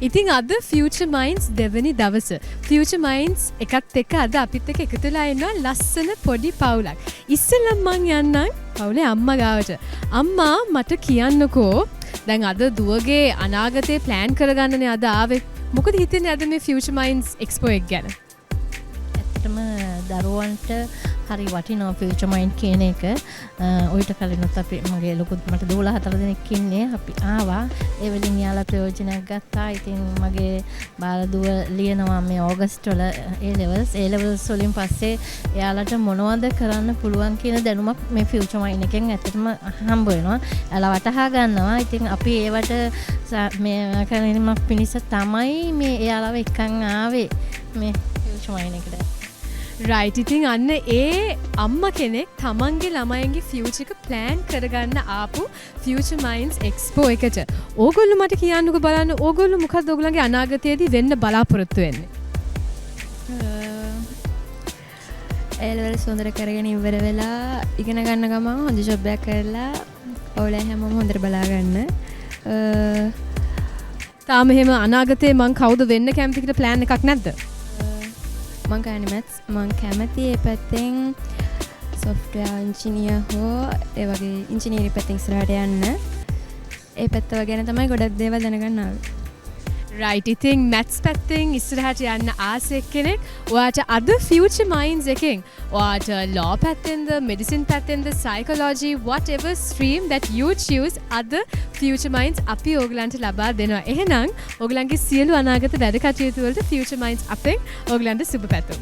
ඉතින් අද Future Minds දෙවනි දවස. Future Minds එකත් එක්ක අද අපිත් එක්ක එකතු වෙලා ඉන්නවා ලස්සන පොඩි පවුලක්. ඉස්සෙල්ලම මං යන්නම් පවුලේ අම්මා ගාවට. අම්මා මට කියන්නකෝ දැන් අද දුවගේ අනාගතේ ප්ලෑන් කරගන්නනේ අද ආවේ. මොකද හිතන්නේ අද මේ Future Minds Expo එක ගැන? ඇත්තටම දරුවන්ට හරි වටිනවා ෆියුචර් මයින්ඩ් කියන එක. ඔයිට කලිනුත් අපි මගේ ලොකුත් මට දූලා 4 දෙනෙක් ඉන්නේ. අපි ආවා. ඒ වලින් යාලා ප්‍රයෝජනයක් ගත්තා. ඉතින් මගේ බාල දුව ලියනවා මේ ඕගස්ට් වල A levels වලින් පස්සේ එයාලට මොනවද කරන්න පුළුවන් කියන දැනුමක් මේ ෆියුචර් මයින්ඩ් එකෙන් ඇත්තටම හම්බ වෙනවා. එයාලා වටහා ගන්නවා. ඉතින් අපි ඒවට මේ කරණීමක් පිණිස තමයි මේ එයාලව එක්කන් ආවේ මේ ෆියුචර් මයින්ඩ් එකට. රයිට්. ඉතින් අන්න ඒ අම්මා කෙනෙක් තමන්ගේ ළමයින්ගේ ෆියුචර් එක ප්ලෑන් කරගන්න ආපු Future Minds Expo එකට. ඕගොල්ලෝ මට කියන්නකෝ බලන්න ඕගොල්ලෝ මොකක්ද ඕගොල්ලන්ගේ අනාගතයේදී වෙන්න බලාපොරොත්තු වෙන්නේ? A levels හොඳට කරගෙන ඉවර වෙලා ඉගෙන ගන්න ගමන් හොඳ ජොබ් එකක් කරලා ඔයාලා හැමෝම හොඳට බලා ගන්න. තාම එහෙම අනාගතේ මං කවුද වෙන්න කැමති කියලා ප්ලෑන් එකක් නැද්ද? මං කන්නේ මැත්ස් මං කැමති ඒ පැත්තෙන් software engineer හෝ ඒ වගේ engineering පැත්තෙන් ඉස්සරහට යන්න. ඒ පැත්ත ගැන තමයි ගොඩක් දේවල් දැනගන්න ආවේ. රයිට්. ඉතින් මැත්ස් පැත්තෙන් ඉස්සරහට යන්න ආසෙක් කෙනෙක් ඔයාට අද Future Minds එකෙන් ඔයාට law පැත්තෙන්ද medicine පැත්තෙන්ද psychology whatever stream that you choose අද Future Minds අපි ඕගලන්ට ලබා දෙනවා. එහෙනම් ඕගලන්ගේ සියලු අනාගත වැඩ කටයුතු වලට Future Minds අපෙන් ඕගලන්ට සුබ පැතුම්.